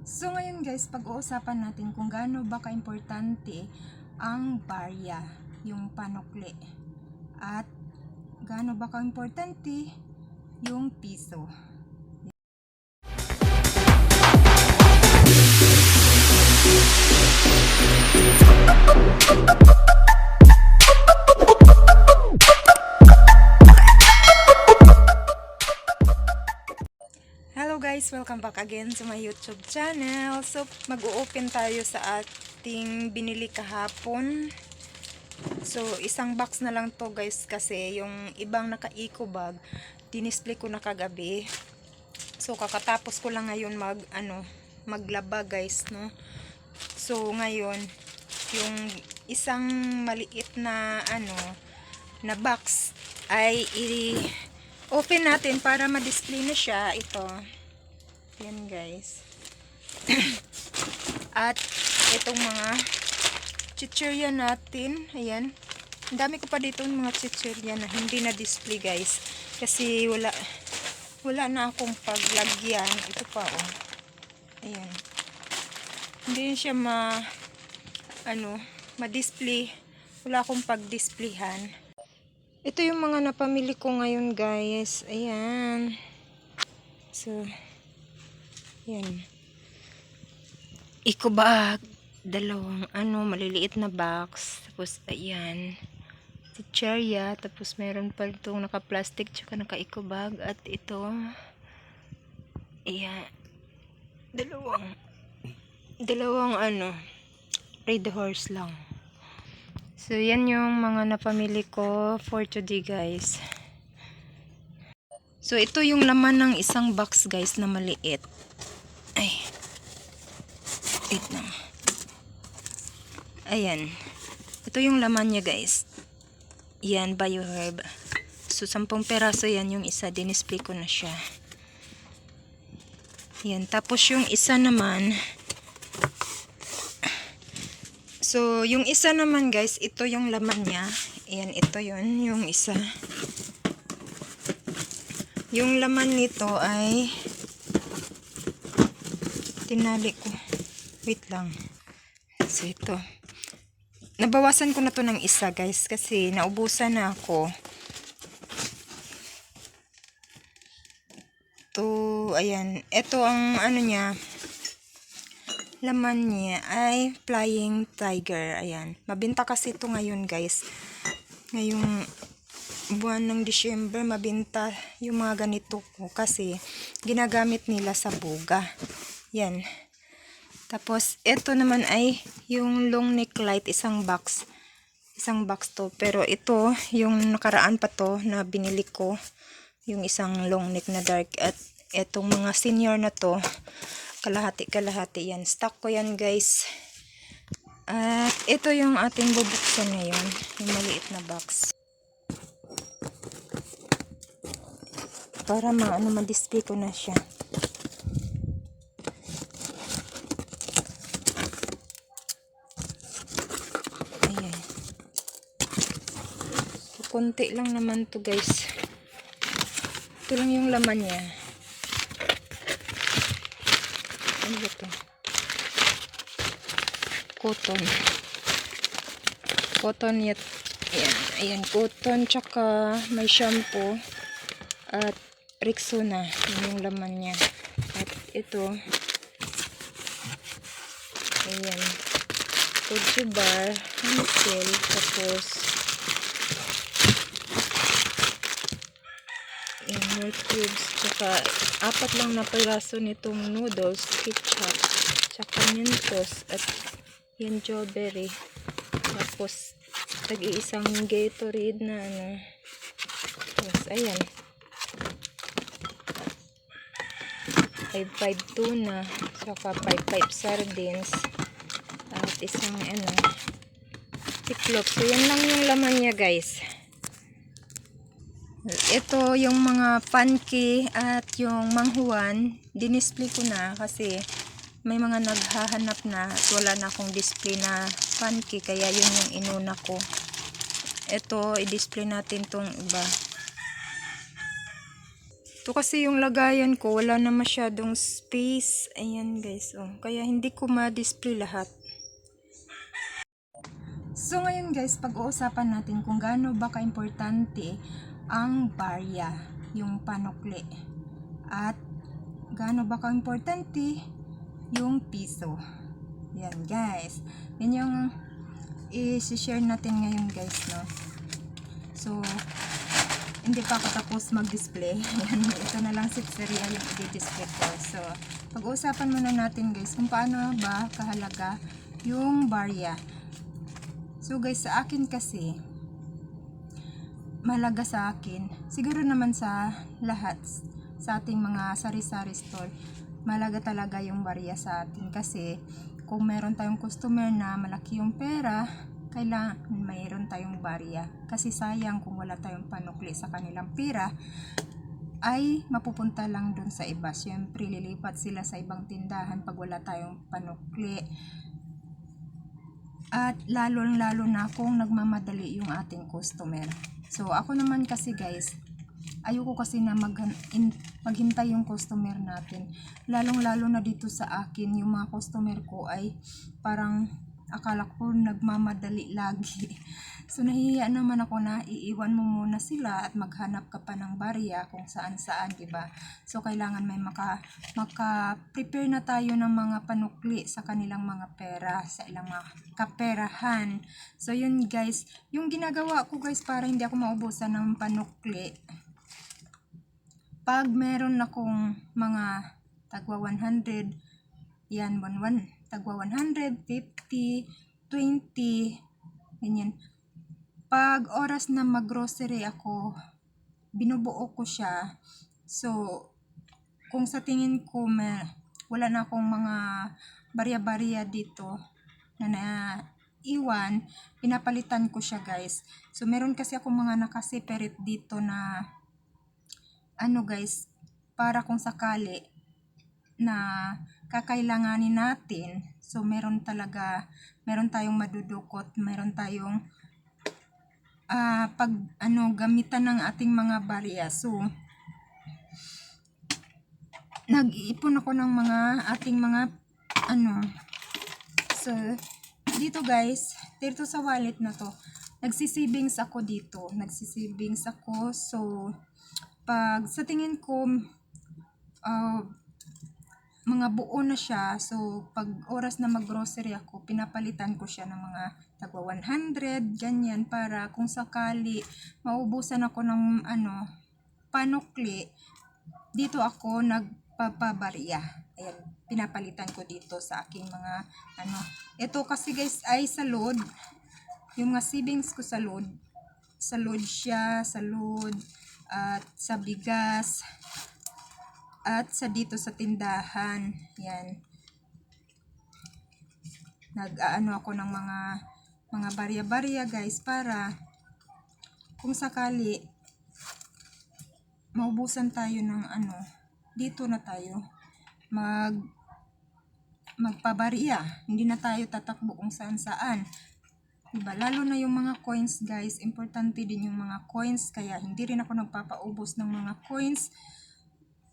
So ngayon guys, pag-uusapan natin kung gaano ba ka-importante ang barya, yung panukli, at gaano ba ka-importante yung piso. Hello guys, welcome back again sa my YouTube channel. So mag-o-open tayo sa ating binili kahapon. So isang box na lang to guys, kasi yung ibang naka-eco bag dinisplay ko na kagabi. So kakatapos ko lang ngayon maglaba guys, no. So ngayon yung isang maliit na na box ay open natin para ma-display na siya. Ito yan guys. At itong mga chichirya natin, ayan, ang dami ko pa dito ng mga chichirya na hindi na display guys, kasi wala na akong paglagyan. Ito pa, oh, ayan, hindi siya ma-display, wala akong pag-displayhan. Ito yung mga napamili ko ngayon guys, ayan. So ayan, eco bag, dalawang maliliit na box, tapos ayan, chichirya, tapos meron pa itong naka-plastic tsaka naka-eco bag, at ito, ayan, dalawang red horse lang. So yan yung mga napamili ko for today guys. So ito yung laman ng isang box guys na maliit. Ay, wait lang. Ayan, ito yung laman niya guys. Yan, Bioherb. So 10 peraso yan yung isa, dinisplay ko na siya. Yan, tapos yung isa naman, so yung isa naman guys, ito yung laman niya. Ayan, ito yun, yung isa. Yung laman nito ay, tinali ko, wait lang. So ito, nabawasan ko na to ng isa guys, kasi naubusan na ako. To, ayan, ito ang niya, laman niya ay Flying Tiger. Ayan, mabenta kasi ito ngayon guys, ngayong buwan ng Disyembre mabenta yung mga ganito ko, kasi ginagamit nila sa buga. Yan, tapos ito naman ay yung long neck light, isang box to, pero ito yung nakaraan pa to na binili ko, yung isang long neck na dark. At etong mga senior na to, kalahati yan, stock ko yan guys. At ito yung ating bubuksan ngayon, yung maliit na box, para ma-display ko na siya. Ayan, so, konti lang naman to guys. Ito lang yung laman niya. Ano ba to? Cotton yet. Ayan, cotton, tsaka may shampoo at Rexona, yun yung laman niya. At ito, ayan, Toju bar, pencil, tapos ayan, more cubes, tsaka 4 lang na piraso nitong noodles, ketchup, tsaka Mentos, at yan Jawberry, tapos tag-iisang Gatorade na tapos ayan, 5 tuna, tsaka 5 sardines, at isang tiklop. So yan lang yung laman niya guys. Ito yung mga panki at yung manghuan, dinisplay ko na kasi may mga naghahanap na at wala na akong display na panki, kaya yun yung inuna ko. Ito, i-display natin tong iba. Ito kasi yung lagayan ko, wala na masyadong space. Ayan guys, oh. Kaya hindi ko ma-display lahat. So ngayon guys, pag-uusapan natin kung gaano ba ka-importante ang barya, yung panukli. At gaano ba ka-importante yung piso. Yan guys. Yan yung i-share natin ngayon guys, no. So, hindi pa ako tapos mag-display. Yan, ito na lang si serial yung i-display ko. So, pag-uusapan muna natin guys kung paano ba kahalaga yung barya. So guys, sa akin kasi, mahalaga sa akin, siguro naman sa lahat, sa ating mga sari-sari store, mahalaga talaga yung barya sa atin. Kasi, kung meron tayong customer na malaki yung pera, kailangan mayroon tayong barya. Kasi sayang kung wala tayong panukli sa kanilang pera, ay mapupunta lang dun sa iba. Siyempre, lilipat sila sa ibang tindahan pag wala tayong panukli. At lalo na kung nagmamadali yung ating customer. So, ako naman kasi guys, ayoko kasi na maghintay yung customer natin. Lalo na dito sa akin, yung mga customer ko ay parang akala ko nagmamadali lagi. So, nahihiya naman ako na iiwan mo muna sila at maghanap ka pa ng barya kung saan-saan, diba? So, kailangan may maka-prepare na tayo ng mga panukli sa kanilang mga pera, sa ilang mga kaperahan. So, yun guys, yung ginagawa ko guys para hindi ako maubusan ng panukli. Pag meron akong mga tagwa 100, yan, tagwa 100, 50, 20, ganyan. Pag oras na mag-grocery ako, binubuo ko siya. So, kung sa tingin ko wala na akong mga barya-barya dito na naiwan, pinapalitan ko siya guys. So, meron kasi akong mga nakaseparate dito na ano guys, para kung sakali na kakailanganin natin. So, meron tayong madudukot, meron tayong gamitan ng ating mga barya. So, nag-iipon ako ng mga ating mga so, dito guys, dito sa wallet na to, nagsisavings ako dito. So, pag sa tingin ko, mga buo na siya. So, pag oras na mag-grocery ako, pinapalitan ko siya ng mga tagwa 100, ganyan, para kung sakali maubusan ako ng panukli, dito ako nagpapabarya. Ayan, pinapalitan ko dito sa aking mga ito kasi guys ay sa load. Yung mga savings ko sa load siya, sa load at sa bigas at sa dito sa tindahan. Yan. Ako ng mga barya-barya guys para kung sakali maubusan tayo ng dito na tayo magpabarya. Hindi na tayo tatakbo kung saan-saan. Diba? Lalo na yung mga coins guys, importante din yung mga coins, kaya hindi rin ako nagpapaubos ng mga coins.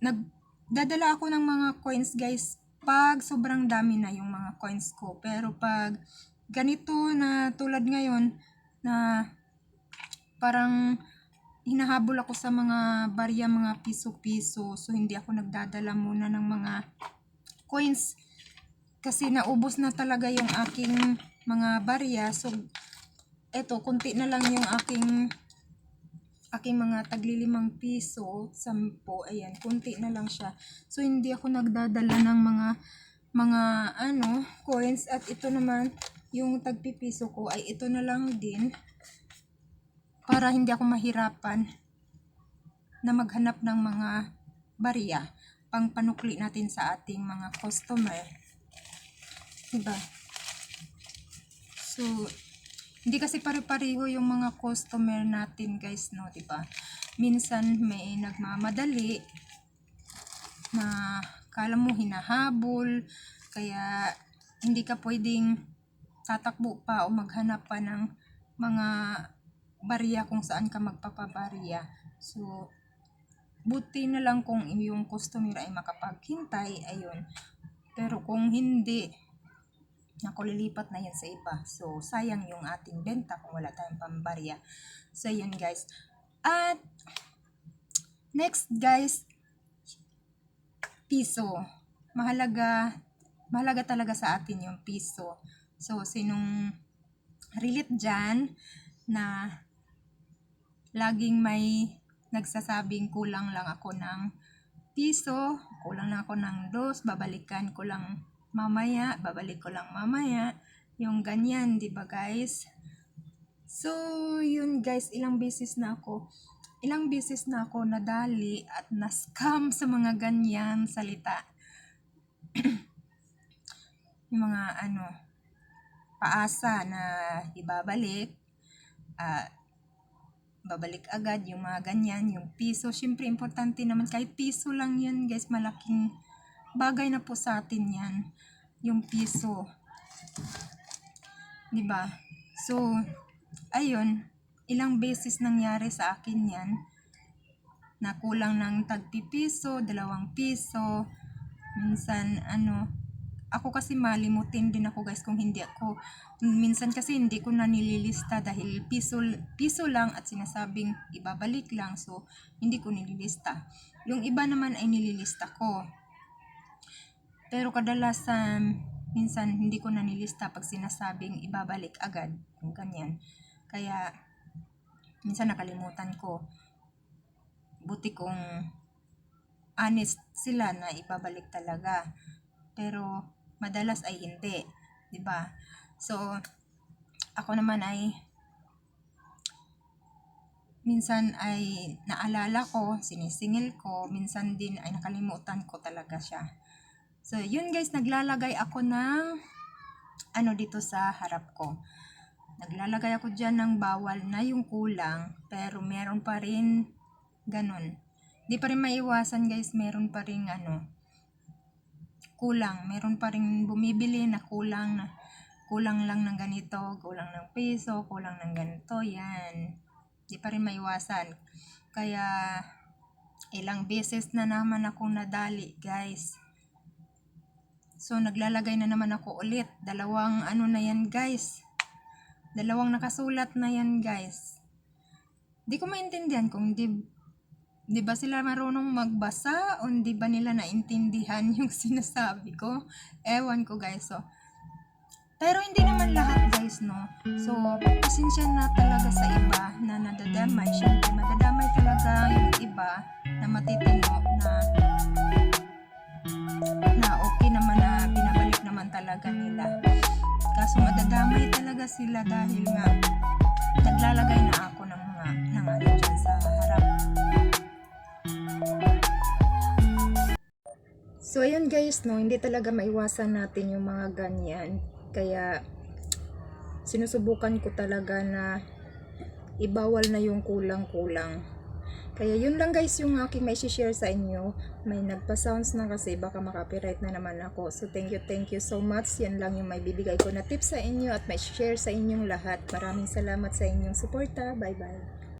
Nagdadala ako ng mga coins guys pag sobrang dami na yung mga coins ko. Pero pag ganito na tulad ngayon na parang hinahabol ako sa mga barya, mga piso-piso, so hindi ako nagdadala muna ng mga coins kasi naubos na talaga yung aking mga barya. So eto, kunti na lang yung aking mga tagli-5 piso, 10, ayan, kunti na lang siya. So, hindi ako nagdadala ng mga coins. At ito naman, yung tagpipiso ko ay ito na lang din. Para hindi ako mahirapan na maghanap ng mga barya pang panukli natin sa ating mga customer. Diba? So, hindi kasi pare-pareho yung mga customer natin guys, no, diba? Minsan may nagmamadali na kala mo hinahabol, kaya hindi ka pwedeng tatakbo pa o maghanap pa ng mga barya kung saan ka magpapabarya. So, buti na lang kung yung customer ay makapaghintay, ayun. Pero kung hindi, naku, lilipat na yan sa iba. So, sayang yung ating benta kung wala tayong pambarya. So, yun guys. At, next guys, piso. Mahalaga talaga sa atin yung piso. So, sinong relate dyan na laging may nagsasabing kulang lang ako ng piso, kulang lang ako ng dos, babalik ko lang mamaya, yung ganyan, di ba guys? So, yun guys, ilang beses na ako nadali at na-scam sa mga ganyan salita. Yung mga paasa na ibabalik, babalik agad yung mga ganyan, yung piso. Syempre, importante naman, kahit piso lang yan guys, malaking bagay na po sa atin yan, yung piso. Diba? So, ayun, ilang beses nangyari sa akin yan, na kulang ng tagpi-piso, 2 piso, minsan ako kasi malimutin din ako guys kung hindi ako, minsan kasi hindi ko na nililista dahil piso lang at sinasabing ibabalik lang, so hindi ko nililista. Yung iba naman ay nililista ko, pero kadalasan minsan hindi ko na nilista pag sinasabing ibabalik agad, yung ganyan. Kaya minsan nakalimutan ko. Buti kung honest sila na ibabalik talaga, pero madalas ay hindi, 'di ba? So ako naman ay minsan ay naalala ko, sinisingil ko, minsan din ay nakalimutan ko talaga siya. So yun guys, naglalagay ako ng dito sa harap ko. Naglalagay ako diyan ng bawal na yung kulang, pero meron pa rin ganun. Di pa rin maiwasan guys, meron pa rin kulang, meron pa rin bumibili na kulang lang ng ganito, kulang ng piso, kulang ng ganito, yan. Di pa rin maiwasan. Kaya ilang beses na naman ako nadali guys. So naglalagay na naman ako ulit. 2 na yan guys. 2 nakasulat na yan guys. Di ko maintindihan kung di ba sila marunong magbasa o di ba nila naintindihan yung sinasabi ko? Ewan ko guys. So, pero hindi naman lahat guys, no? So, pasensya na talaga sa iba na nadadamay. Siyempre, madadamay talaga yung iba na matitino na okay naman, na binabalik naman talaga nila. Kaso madadamay talaga sila dahil nga naglalagay na ako ng dyan sa harap. So, ayun guys, no, hindi talaga maiwasan natin yung mga ganyan. Kaya, sinusubukan ko talaga na ibawal na yung kulang-kulang. Kaya, yun lang guys yung aking may share sa inyo. May nagpa-sounds na kasi, baka makapiright na naman ako. So, thank you so much. Yan lang yung may bibigay ko na tips sa inyo at may share sa inyong lahat. Maraming salamat sa inyong suporta. Bye-bye.